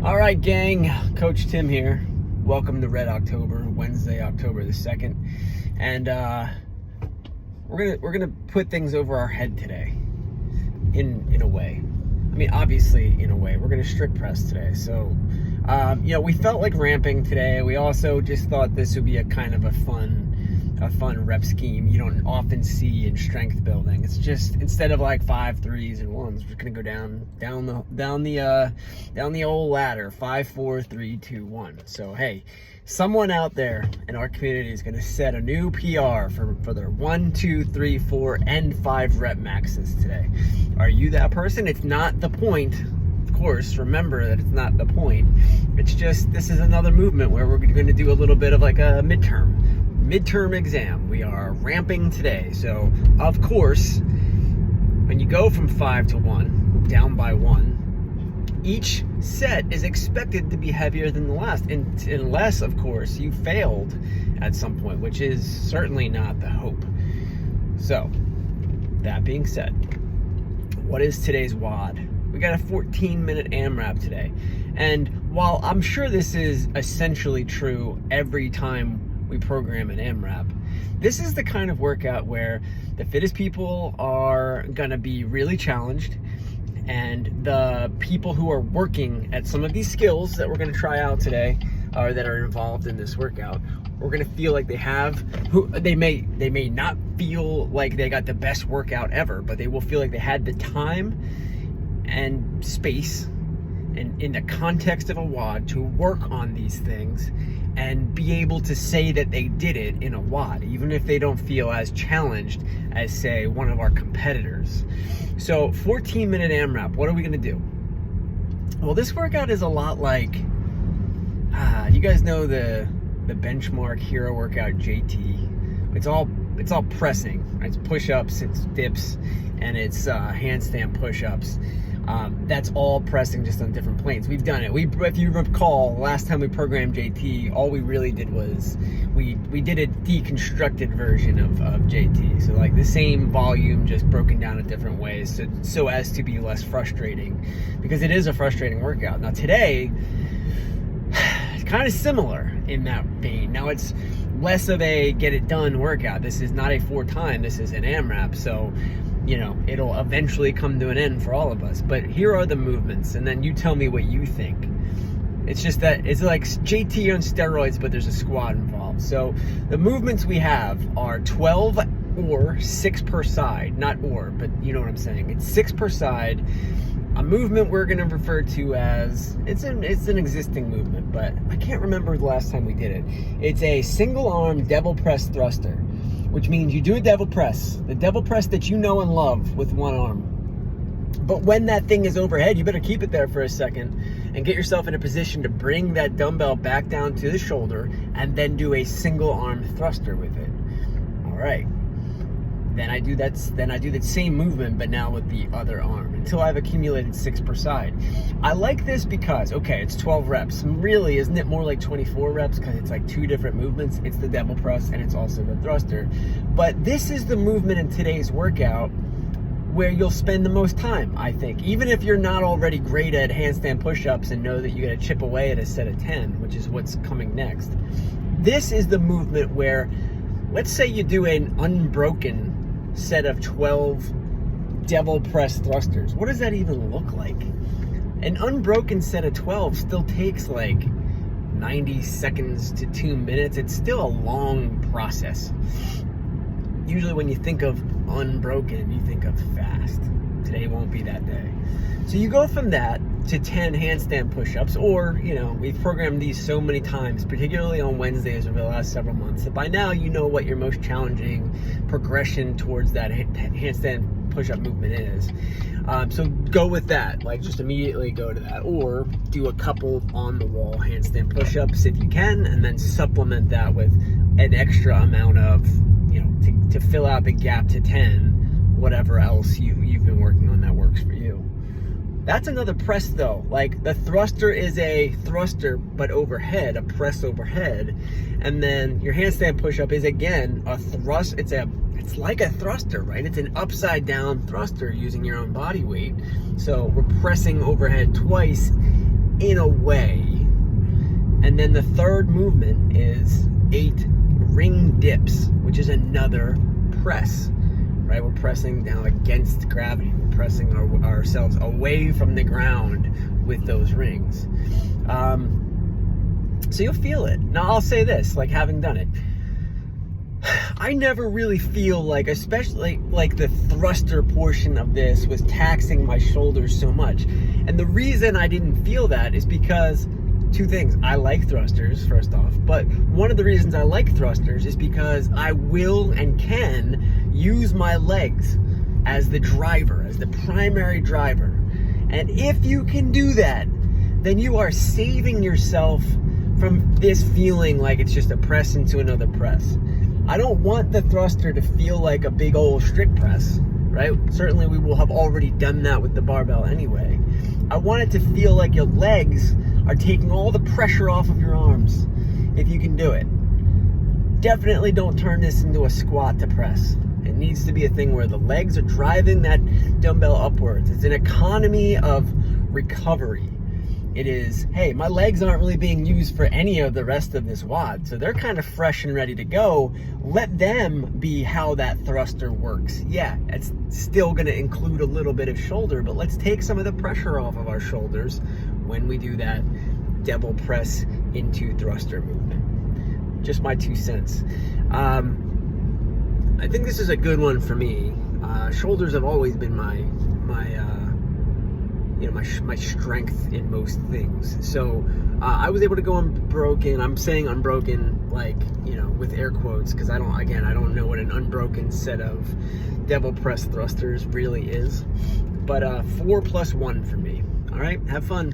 All right, gang. Coach Tim here. Welcome to Red October, Wednesday, October the 2nd. And we're gonna put things over our head today. In a way. I mean, obviously, in a way. We're gonna strict press today. So, we felt like ramping today. We also just thought this would be a kind of a fun rep scheme you don't often see in strength building. It's just, instead of like 5 threes and 1s, we're gonna go down the old ladder, 5 4 3 2 1. So hey, someone out there in our community is gonna set a new PR for their 1 2 3 4 and 5 rep maxes today. Are you that person? It's not the point. Of course, remember that it's not the point. It's just, this is another movement where we're going to do a little bit of like a midterm exam. We are ramping today. So, of course, when you go from 5 to 1, down by 1, each set is expected to be heavier than the last, unless, of course, you failed at some point, which is certainly not the hope. So, that being said, what is today's WOD? We got a 14-minute AMRAP today. And while I'm sure this is essentially true every time we program an AMRAP, this is the kind of workout where the fittest people are gonna be really challenged, and the people who are working at some of these skills that we're gonna try out today, or that are involved in this workout, we're gonna feel like they may not feel like they got the best workout ever, but they will feel like they had the time and space and in the context of a WOD to work on these things and be able to say that they did it in a WOD, even if they don't feel as challenged as, say, one of our competitors. So 14-minute AMRAP, what are we gonna do? Well, this workout is a lot like, you guys know the benchmark hero workout JT. It's all pressing. It's push-ups, it's dips, and it's handstand push-ups. That's all pressing, just on different planes. We've done it. If you recall, last time we programmed JT, all we really did was we did a deconstructed version of JT. So like the same volume, just broken down in different ways, so as to be less frustrating, because it is a frustrating workout. Now today, it's kind of similar in that vein. Now it's less of a get it done workout. This is not a 4-time. This is an AMRAP. So, it'll eventually come to an end for all of us. But here are the movements, and then you tell me what you think. It's just that it's like JT on steroids, but there's a squat involved. So the movements we have are 12 or 6 per side. Not or, but you know what I'm saying. It's 6 per side. A movement we're going to refer to as, it's an existing movement, but I can't remember the last time we did it. It's a single arm devil press thruster, which means you do a devil press, the devil press that you know and love with one arm. But when that thing is overhead, you better keep it there for a second and get yourself in a position to bring that dumbbell back down to the shoulder and then do a single arm thruster with it. All right. Then I do that same movement, but now with the other arm, until I've accumulated 6 per side. I like this because, okay, it's 12 reps. Really, isn't it more like 24 reps? Because it's like 2 different movements. It's the devil press and it's also the thruster. But this is the movement in today's workout where you'll spend the most time, I think. Even if you're not already great at handstand push-ups and know that you gotta chip away at a set of 10, which is what's coming next. This is the movement where, let's say you do an unbroken set of 12 devil press thrusters. What does that even look like? An unbroken set of 12 still takes like 90 seconds to 2 minutes. It's still a long process. Usually when you think of unbroken, you think of fast. Today won't be that day. So you go from that to 10 handstand push-ups, or, we've programmed these so many times, particularly on Wednesdays over the last several months, that by now you know what your most challenging progression towards that handstand push-up movement is. So go with that, like just immediately go to that, or do a couple on-the-wall handstand push-ups if you can, and then supplement that with an extra amount of, to fill out the gap to 10, whatever else you've been working on that works for you. That's another press though. Like the thruster is a thruster, but overhead, a press overhead. And then your handstand push-up is again a thrust. It's like a thruster, right? It's an upside down thruster using your own body weight. So we're pressing overhead twice in a way. And then the third movement is 8 ring dips, which is another press, right? We're pressing down against gravity. We're pressing ourselves away from the ground with those rings. So you'll feel it. Now I'll say this, like having done it, I never really feel like, especially like the thruster portion of this was taxing my shoulders so much. And the reason I didn't feel that is because 2 things. I like thrusters, first off, but one of the reasons I like thrusters is because I will and can use my legs as the driver, as the primary driver. And if you can do that, then you are saving yourself from this feeling like it's just a press into another press. I don't want the thruster to feel like a big old strict press, right? Certainly we will have already done that with the barbell anyway. I want it to feel like your legs are taking all the pressure off of your arms, if you can do it. Definitely don't turn this into a squat to press. It needs to be a thing where the legs are driving that dumbbell upwards. It's an economy of recovery. It is, hey, my legs aren't really being used for any of the rest of this WOD, so they're kind of fresh and ready to go. Let them be how that thruster works. Yeah, it's still going to include a little bit of shoulder, but let's take some of the pressure off of our shoulders when we do that double press into thruster movement. Just my 2 cents. I think this is a good one for me. Shoulders have always been my strength in most things. So I was able to go unbroken. I'm saying unbroken, like, with air quotes, because I don't know what an unbroken set of double press thrusters really is. But 4+1 for me. All right, have fun.